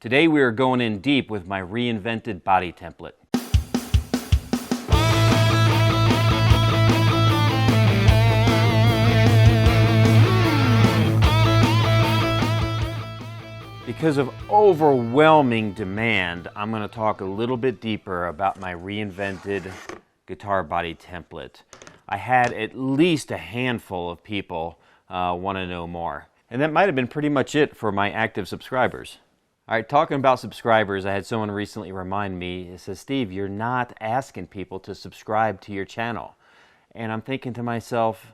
Today we are going in deep with my reinvented body template. Because of overwhelming demand, I'm going to talk a little bit deeper about my reinvented guitar body template. I had at least a handful of people want to know more. And that might have been pretty much it for my active subscribers. All right, talking about subscribers, I had someone recently remind me, it says, Steve, you're not asking people to subscribe to your channel. And I'm thinking to myself,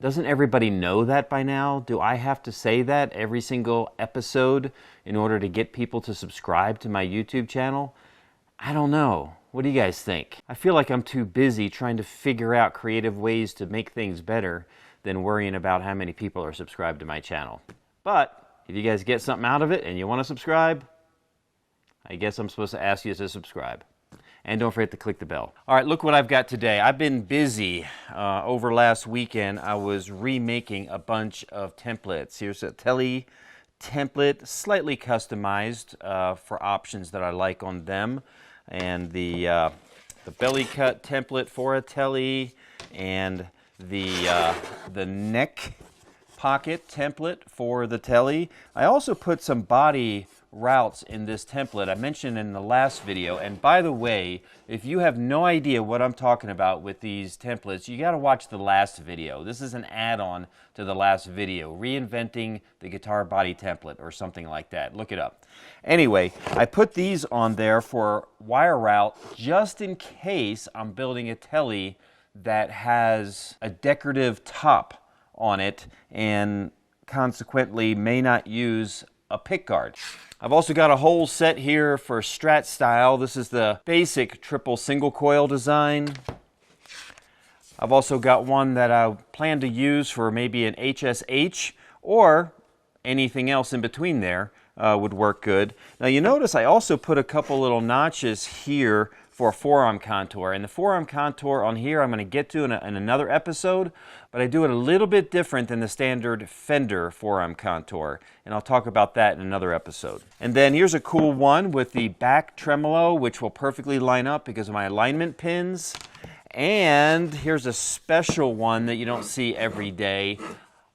doesn't everybody know that by now? Do I have to say that every single episode in order to get people to subscribe to my YouTube channel? I don't know. What do you guys think? I feel like I'm too busy trying to figure out creative ways to make things better than worrying about how many people are subscribed to my channel. But if you guys get something out of it and you want to subscribe, I guess I'm supposed to ask you to subscribe. And don't forget to click the bell. All right, look what I've got today. I've been busy. Over last weekend, I was remaking a bunch of templates. Here's a Telly template, slightly customized for options that I like on them. And the belly cut template for a Telly, and the neck pocket template for the Telly. I also put some body routes in this template I mentioned in the last video. And by the way, if you have no idea what I'm talking about with these templates, you got to watch the last video. This is an add-on to the last video, Reinventing the Guitar Body Template or something like that. Look it up. Anyway, I put these on there for wire route just in case I'm building a Telly that has a decorative top on it and consequently may not use a pick guard. I've also got a whole set here for Strat style. This is the basic triple single coil design. I've also got one that I plan to use for maybe an HSH or anything else in between there would work good. Now you notice I also put a couple little notches here for a forearm contour. And the forearm contour on here I'm going to get to in another episode, but I do it a little bit different than the standard Fender forearm contour. And I'll talk about that in another episode. And then here's a cool one with the back tremolo, which will perfectly line up because of my alignment pins. And here's a special one that you don't see every day.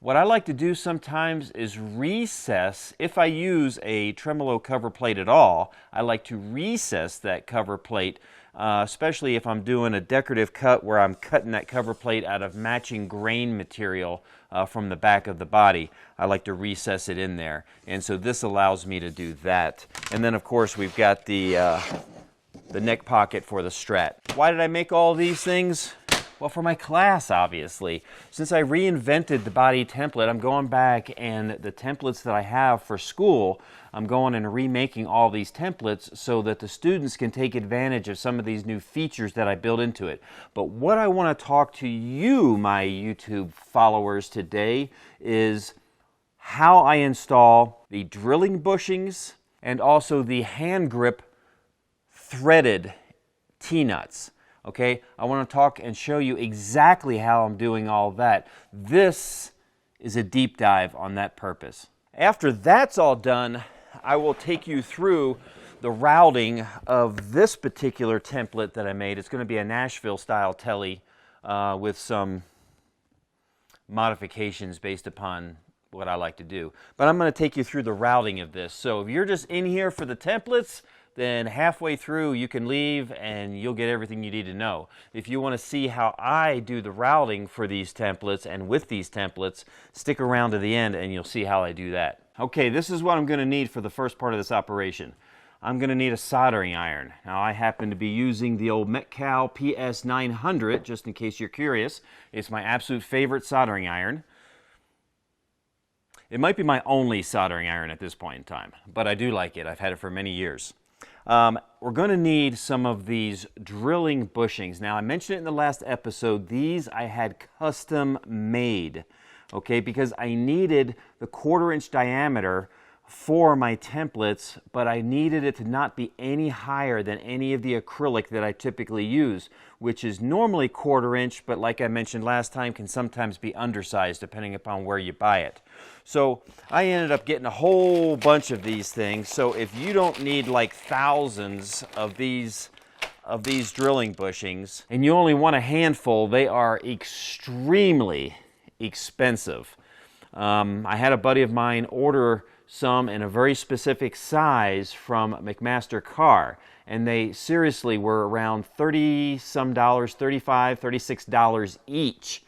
What I like to do sometimes is recess. If I use a tremolo cover plate at all, I like to recess that cover plate, especially if I'm doing a decorative cut where I'm cutting that cover plate out of matching grain material from the back of the body. I like to recess it in there. And so this allows me to do that. And then of course we've got the neck pocket for the Strat. Why did I make all these things? Well, for my class, obviously. Since I reinvented the body template, I'm going back and the templates that I have for school, I'm going and remaking all these templates so that the students can take advantage of some of these new features that I built into it. But what I want to talk to you, my YouTube followers, today is how I install the drilling bushings and also the hand grip threaded T-nuts. Okay, I want to talk and show you exactly how I'm doing all that. This is a deep dive on that purpose. After that's all done, I will take you through the routing of this particular template that I made. It's going to be a Nashville style Telly with some modifications based upon what I like to do. But I'm going to take you through the routing of this. So if you're just in here for the templates, then halfway through you can leave and you'll get everything you need to know. If you want to see how I do the routing for these templates and with these templates, stick around to the end and you'll see how I do that. Okay, this is what I'm going to need for the first part of this operation. I'm going to need a soldering iron. Now I happen to be using the old Metcal PS900, just in case you're curious. It's my absolute favorite soldering iron. It might be my only soldering iron at this point in time, but I do like it. I've had it for many years. We're going to need some of these drilling bushings. Now, I mentioned it in the last episode. These I had custom made, okay, because I needed the 1/4 inch diameter for my templates, but I needed it to not be any higher than any of the acrylic that I typically use, which is normally 1/4 inch, but like I mentioned last time, can sometimes be undersized depending upon where you buy it. So I ended up getting a whole bunch of these things. So if you don't need like thousands of these drilling bushings and you only want a handful, they are extremely expensive. I had a buddy of mine order some in a very specific size from McMaster Carr, and they seriously were around $30 some, $35, $36 each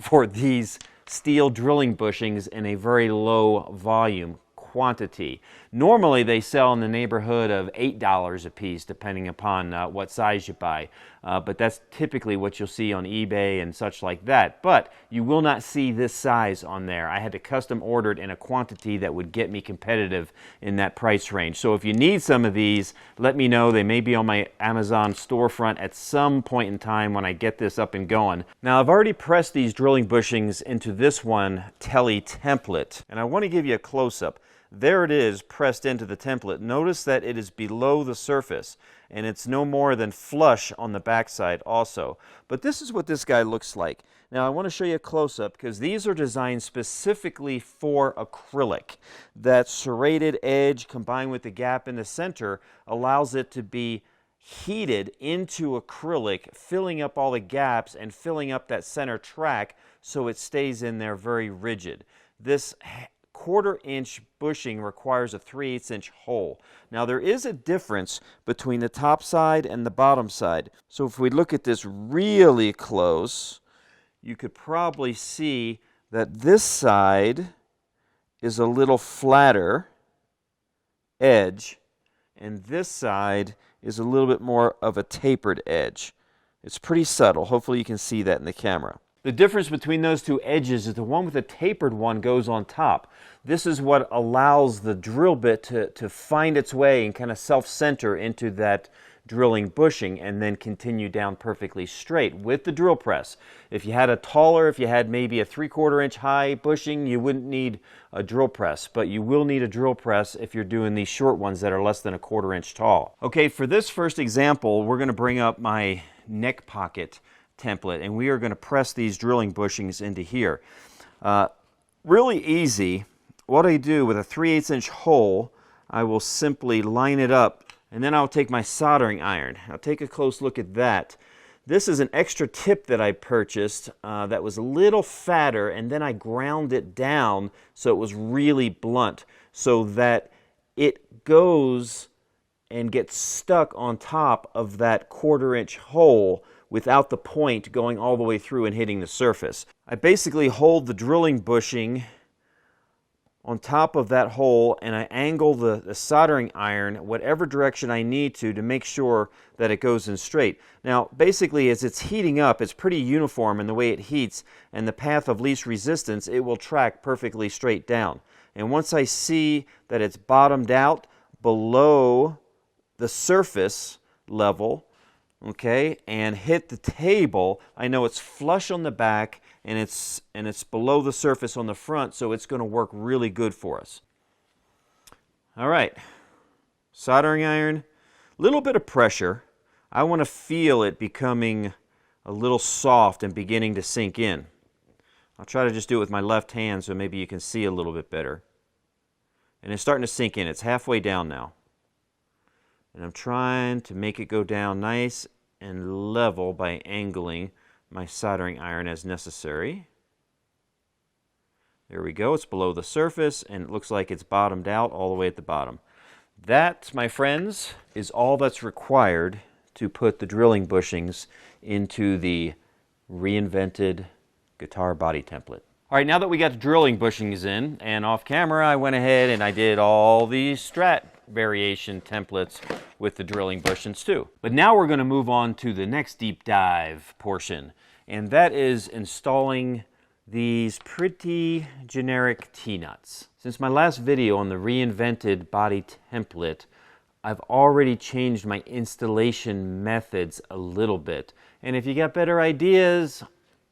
for these steel drilling bushings in a very low volume quantity. Normally they sell in the neighborhood of $8 a piece depending upon what size you buy, but that's typically what you'll see on eBay and such like that. But you will not see this size on there. I had to custom order it in a quantity that would get me competitive in that price range. So if you need some of these, let me know. They may be on my Amazon storefront at some point in time when I get this up and going. Now I've already pressed these drilling bushings into this one Telly template, and I want to give you a close-up. There it is pressed into the template. Notice that it is below the surface, and it's no more than flush on the backside also. But this is what this guy looks like. Now I want to show you a close-up because these are designed specifically for acrylic. That serrated edge combined with the gap in the center allows it to be heated into acrylic, filling up all the gaps and filling up that center track so it stays in there very rigid. This 1/4 inch bushing requires a 3/8 inch hole. Now there is a difference between the top side and the bottom side. So if we look at this really close, you could probably see that this side is a little flatter edge and this side is a little bit more of a tapered edge. It's pretty subtle. Hopefully you can see that in the camera. The difference between those two edges is the one with the tapered one goes on top. This is what allows the drill bit to find its way and kind of self-center into that drilling bushing and then continue down perfectly straight with the drill press. If you had if you had maybe a 3/4 inch high bushing, you wouldn't need a drill press, but you will need a drill press if you're doing these short ones that are less than a 1/4 inch tall. Okay, for this first example, we're going to bring up my neck pocket template, and we are going to press these drilling bushings into here. Really easy. What I do with a 3/8 inch hole, I will simply line it up, and then I'll take my soldering iron. I'll take a close look at that. This is an extra tip that I purchased that was a little fatter, and then I ground it down so it was really blunt so that it goes and gets stuck on top of that 1/4 inch hole without the point going all the way through and hitting the surface. I basically hold the drilling bushing on top of that hole and I angle the soldering iron whatever direction I need to make sure that it goes in straight. Now basically as it's heating up, it's pretty uniform in the way it heats, and the path of least resistance, it will track perfectly straight down. And once I see that it's bottomed out below the surface level, okay, and hit the table, I know it's flush on the back and it's below the surface on the front, so it's going to work really good for us. All right, soldering iron, little bit of pressure. I want to feel it becoming a little soft and beginning to sink in. I'll try to just do it with my left hand so maybe you can see a little bit better. And it's starting to sink in. It's halfway down now. And I'm trying to make it go down nice and level by angling my soldering iron as necessary. There we go. It's below the surface and it looks like it's bottomed out all the way at the bottom. That, my friends, is all that's required to put the drilling bushings into the reinvented guitar body template. All right, now that we got the drilling bushings in, and off camera I went ahead and I did all these Strat variation templates with the drilling bushings too. But now we're going to move on to the next deep dive portion, and that is installing these pretty generic T-nuts. Since my last video on the reinvented body template, I've already changed my installation methods a little bit. And if you got better ideas,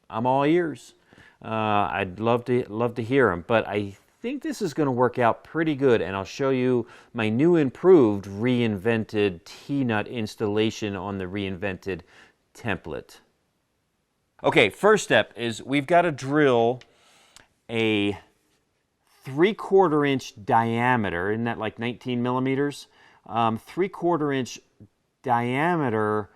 I'm all ears. I'd love to hear them. But I think this is going to work out pretty good, and I'll show you my new improved Reinvented T-nut installation on the Reinvented template. Okay, first step is we've got to drill a 3/4 inch diameter, isn't that like 19 millimeters? 3/4 inch diameter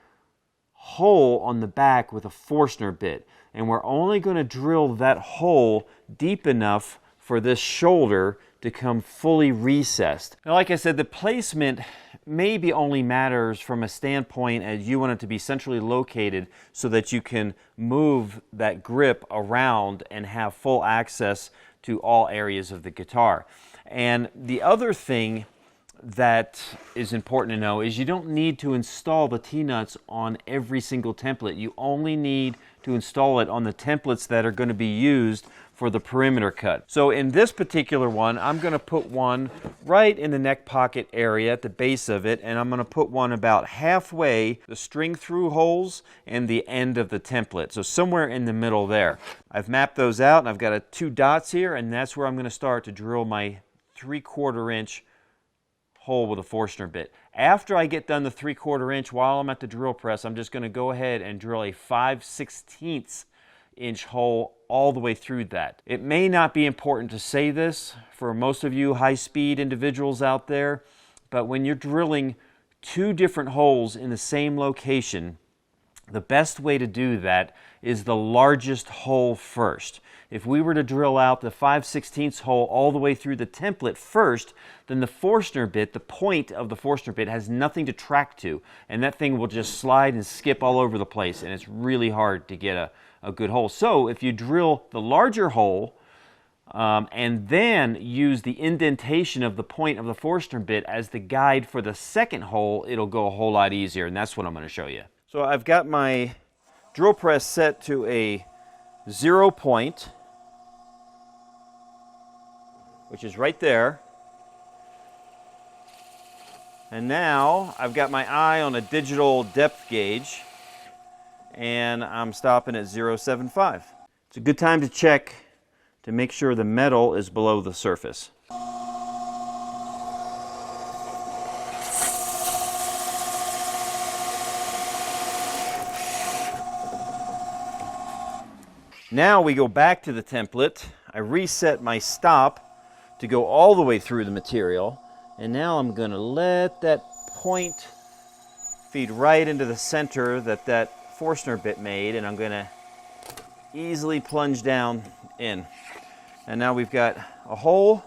hole on the back with a Forstner bit. And we're only going to drill that hole deep enough for this shoulder to come fully recessed. Now, like I said, the placement maybe only matters from a standpoint as you want it to be centrally located so that you can move that grip around and have full access to all areas of the guitar. And the other thing that is important to know is you don't need to install the T-nuts on every single template. You only need to install it on the templates that are going to be used for the perimeter cut. So in this particular one, I'm going to put one right in the neck pocket area at the base of it, and I'm going to put one about halfway the string through holes and the end of the template. So somewhere in the middle there. I've mapped those out, and I've got 2 dots here, and that's where I'm going to start to drill my 3/4 inch hole with a Forstner bit. After I get done the 3/4 inch, while I'm at the drill press, I'm just going to go ahead and drill a 5/16 inch hole all the way through that. It may not be important to say this for most of you high-speed individuals out there, but when you're drilling 2 different holes in the same location, the best way to do that is the largest hole first. If we were to drill out the 5/16 hole all the way through the template first, then the Forstner bit, the point of the Forstner bit, has nothing to track to, and that thing will just slide and skip all over the place, and it's really hard to get a good hole. So if you drill the larger hole and then use the indentation of the point of the Forstner bit as the guide for the second hole, it'll go a whole lot easier, and that's what I'm going to show you. So I've got my drill press set to a 0 point, which is right there. And now I've got my eye on a digital depth gauge, and I'm stopping at 0.75. It's a good time to check to make sure the metal is below the surface. Now we go back to the template. I reset my stop to go all the way through the material, and now I'm going to let that point feed right into the center that Forstner bit made, and I'm going to easily plunge down in. And now we've got a hole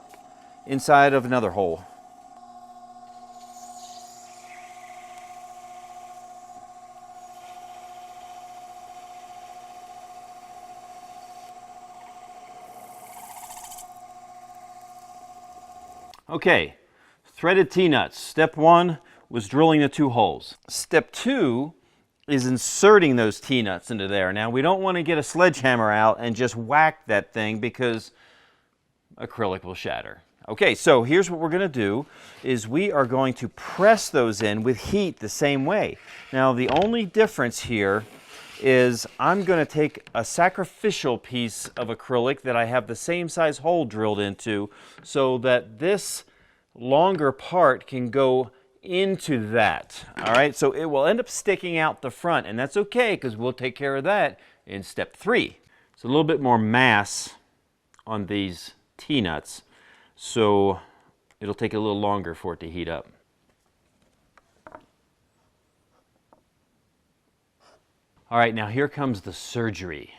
inside of another hole. Okay, threaded T-nuts. Step 1 was drilling the 2 holes. Step 2 is inserting those T-nuts into there. Now, we don't want to get a sledgehammer out and just whack that thing because acrylic will shatter. Okay, so here's what we're going to do is we are going to press those in with heat the same way. Now, the only difference here is I'm going to take a sacrificial piece of acrylic that I have the same size hole drilled into so that this longer part can go into that. All right, so it will end up sticking out the front, and that's okay because we'll take care of that in step 3. It's a little bit more mass on these T-nuts, so it'll take a little longer for it to heat up. All right, now here comes the surgery.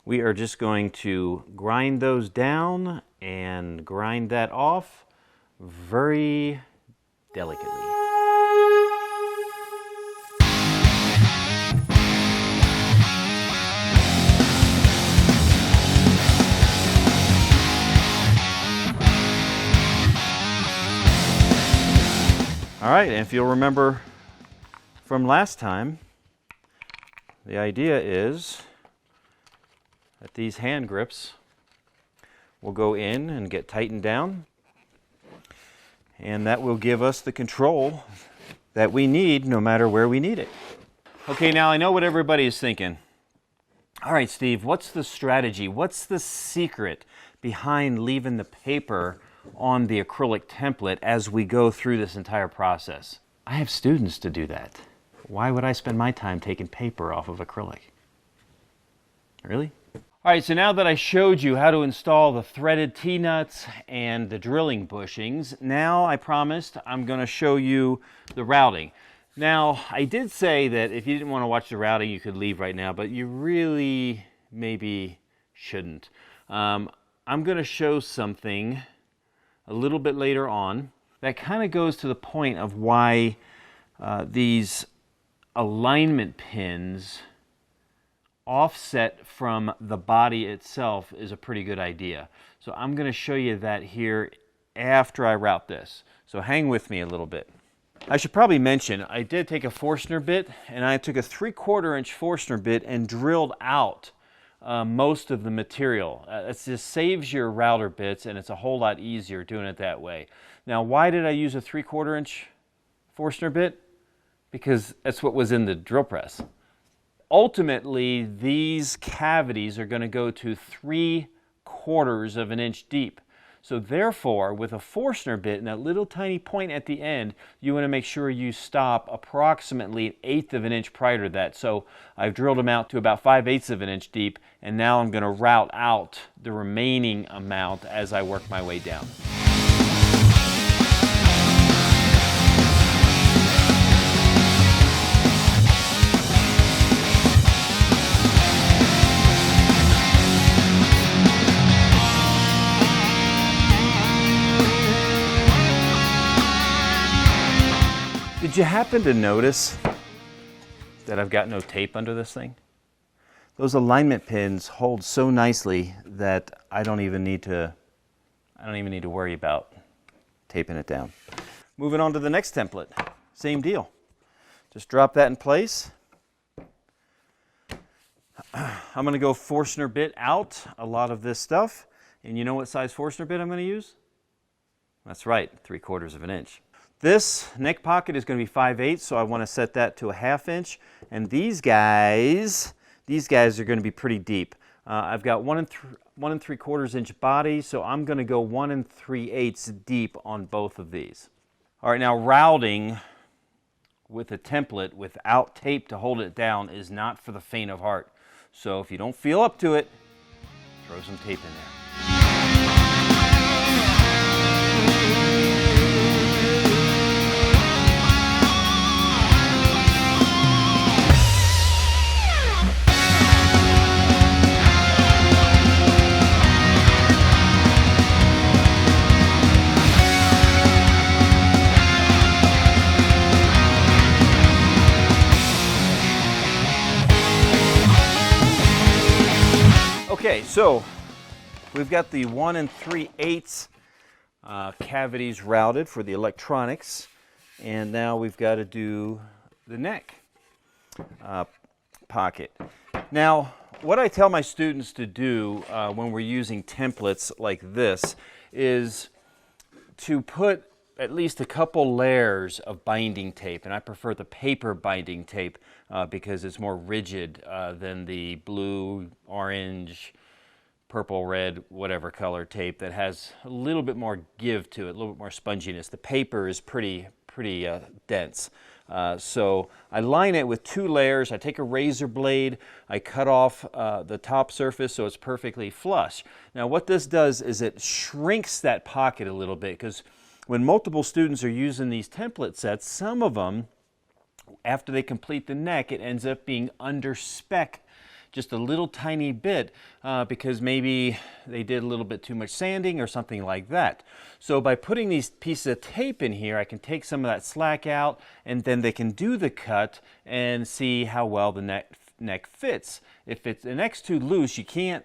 We are just going to grind those down and grind that off very delicately. All right, and if you'll remember from last time, the idea is that these hand grips will go in and get tightened down, and that will give us the control that we need no matter where we need it. Okay, now I know what everybody is thinking. All right, Steve, what's the strategy? What's the secret behind leaving the paper on the acrylic template as we go through this entire process. I have students to do that. Why would I spend my time taking paper off of acrylic? Really? All right, so now that I showed you how to install the threaded T-nuts and the drilling bushings, now I promised I'm going to show you the routing. Now, I did say that if you didn't want to watch the routing, you could leave right now, but you really maybe shouldn't. I'm going to show something a little bit later on that kind of goes to the point of why these alignment pins offset from the body itself is a pretty good idea. So I'm going to show you that here after I route this. So hang with me a little bit. I should probably mention, I did take a Forstner bit, and I took a 3/4 inch Forstner bit and drilled out most of the material. It just saves your router bits, and it's a whole lot easier doing it that way. Now, why did I use a 3/4 inch Forstner bit? Because that's what was in the drill press. Ultimately, these cavities are going to go to 3/4 of an inch deep. So therefore, with a Forstner bit and that little tiny point at the end, you want to make sure you stop approximately 1/8 of an inch prior to that. So I've drilled them out to about 5/8 of an inch deep, and now I'm going to route out the remaining amount as I work my way down. Did you happen to notice that I've got no tape under this thing? Those alignment pins hold so nicely that I don't even need to worry about taping it down. Moving on to the next template, same deal. Just drop that in place. I'm going to go Forstner bit out a lot of this stuff, and you know what size Forstner bit I'm going to use? That's right, 3/4 of an inch. This neck pocket is going to be 5/8, so I want to set that to a 1/2 inch. And these guys are going to be pretty deep. I've got 1 3/4 inch body, so I'm going to go 1 3/8 deep on both of these. All right, now routing with a template without tape to hold it down is not for the faint of heart. So if you don't feel up to it, throw some tape in there. Okay, so we've got the 1 3/8 cavities routed for the electronics, and now we've got to do the neck pocket. Now, what I tell my students to do when we're using templates like this is to put at least a couple layers of binding tape, and I prefer the paper binding tape because it's more rigid than the blue, orange, purple, red, whatever color tape that has a little bit more give to it, a little bit more sponginess. The paper is pretty dense. So I line it with 2 layers. I take a razor blade, I cut off the top surface so it's perfectly flush. Now what this does is it shrinks that pocket a little bit, because when multiple students are using these template sets, some of them, after they complete the neck, it ends up being under spec just a little tiny bit because maybe they did a little bit too much sanding or something like that. So by putting these pieces of tape in here, I can take some of that slack out, and then they can do the cut and see how well the neck fits. If the neck's too loose, you can't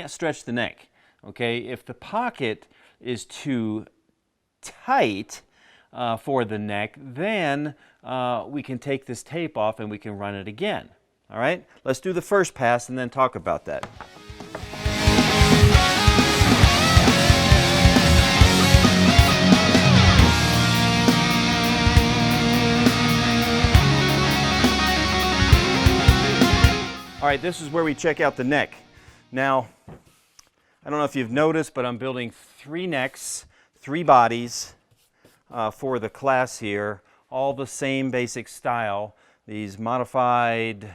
stretch the neck. Okay, if the pocket is too tight for the neck, then we can take this tape off and we can run it again. All right, let's do the first pass and then talk about that. All right, this is where we check out the neck. Now, I don't know if you've noticed, but I'm building 3 necks, 3 bodies for the class here, all the same basic style. These modified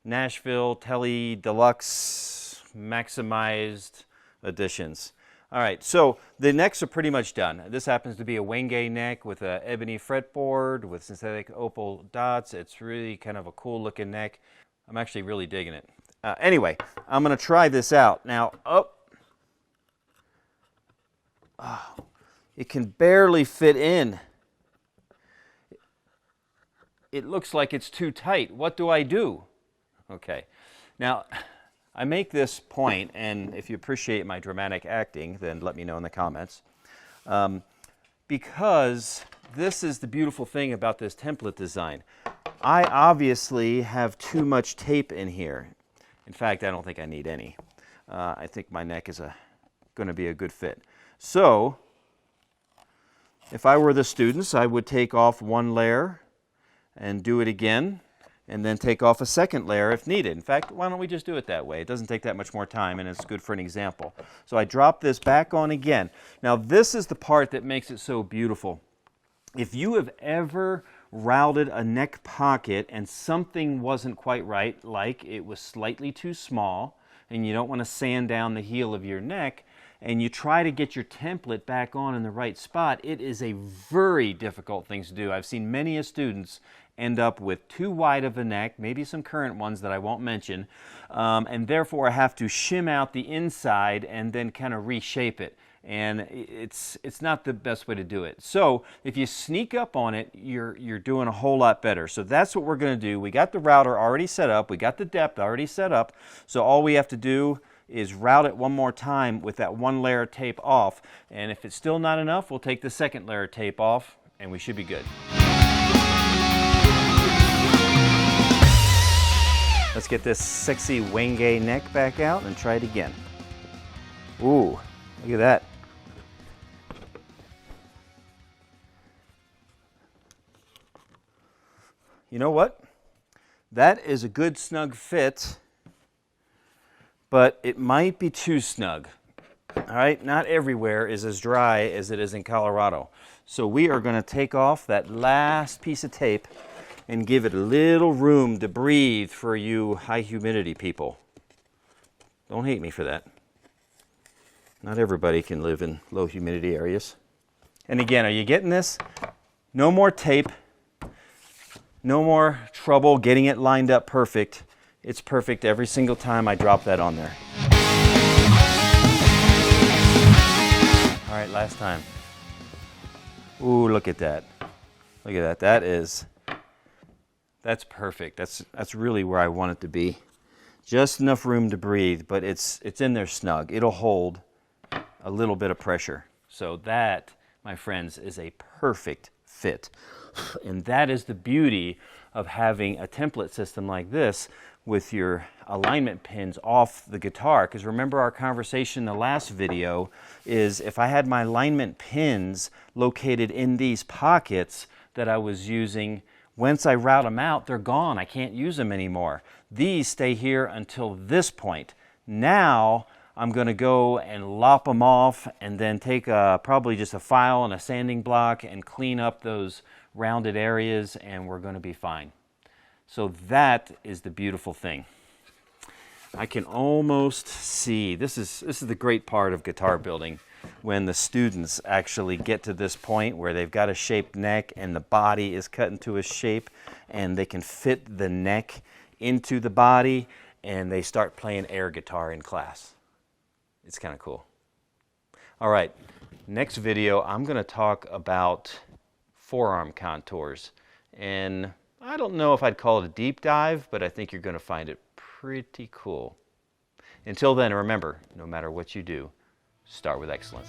Nashville Tele Deluxe maximized editions. All right, so the necks are pretty much done. This happens to be a Wenge neck with an ebony fretboard with synthetic opal dots. It's really kind of a cool looking neck. I'm actually really digging it. Anyway, I'm going to try this out. Now, it can barely fit in. It looks like it's too tight. What do I do? Okay, now I make this point, and if you appreciate my dramatic acting, then let me know in the comments. Because this is the beautiful thing about this template design. I obviously have too much tape in here. In fact, I don't think I need any. I think my neck is going to be a good fit. So, if I were the students, I would take off 1 layer and do it again, and then take off a 2nd layer if needed. In fact, why don't we just do it that way? It doesn't take that much more time, and it's good for an example. So I drop this back on again. Now, this is the part that makes it so beautiful. If you have ever routed a neck pocket and something wasn't quite right, like it was slightly too small, and you don't want to sand down the heel of your neck, and you try to get your template back on in the right spot, it is a very difficult thing to do. I've seen many students end up with too wide of a neck, maybe some current ones that I won't mention, and therefore I have to shim out the inside and then kind of reshape it. And it's not the best way to do it. So if you sneak up on it, you're doing a whole lot better. So that's what we're going to do. We got the router already set up. We got the depth already set up. So all we have to do is route it one more time with that 1 layer tape off. And if it's still not enough, we'll take the 2nd layer tape off, and we should be good. Let's get this sexy Wenge neck back out and try it again. Ooh, look at that. You know what? That is a good snug fit, but it might be too snug. All right, not everywhere is as dry as it is in Colorado. So we are going to take off that last piece of tape and give it a little room to breathe for you high humidity people. Don't hate me for that. Not everybody can live in low humidity areas. And again, are you getting this? No more tape. No more trouble getting it lined up perfect. It's perfect every single time I drop that on there. All right, last time. Ooh, look at that. Look at that. That's perfect. That's really where I want it to be. Just enough room to breathe, but it's in there snug. It'll hold a little bit of pressure. So that, my friends, is a perfect fit. And that is the beauty of having a template system like this with your alignment pins off the guitar. Because remember our conversation in the last video is if I had my alignment pins located in these pockets that I was using, once I route them out, they're gone. I can't use them anymore. These stay here until this point. Now I'm going to go and lop them off and then take probably just a file and a sanding block and clean up those rounded areas, and we're going to be fine. So that is the beautiful thing. I can almost see, this is the great part of guitar building, when the students actually get to this point where they've got a shaped neck and the body is cut into a shape and they can fit the neck into the body and they start playing air guitar in class. It's kind of cool. All right, next video I'm going to talk about forearm contours, and I don't know if I'd call it a deep dive, but I think you're going to find it pretty cool. Until then, remember, no matter what you do, start with excellence.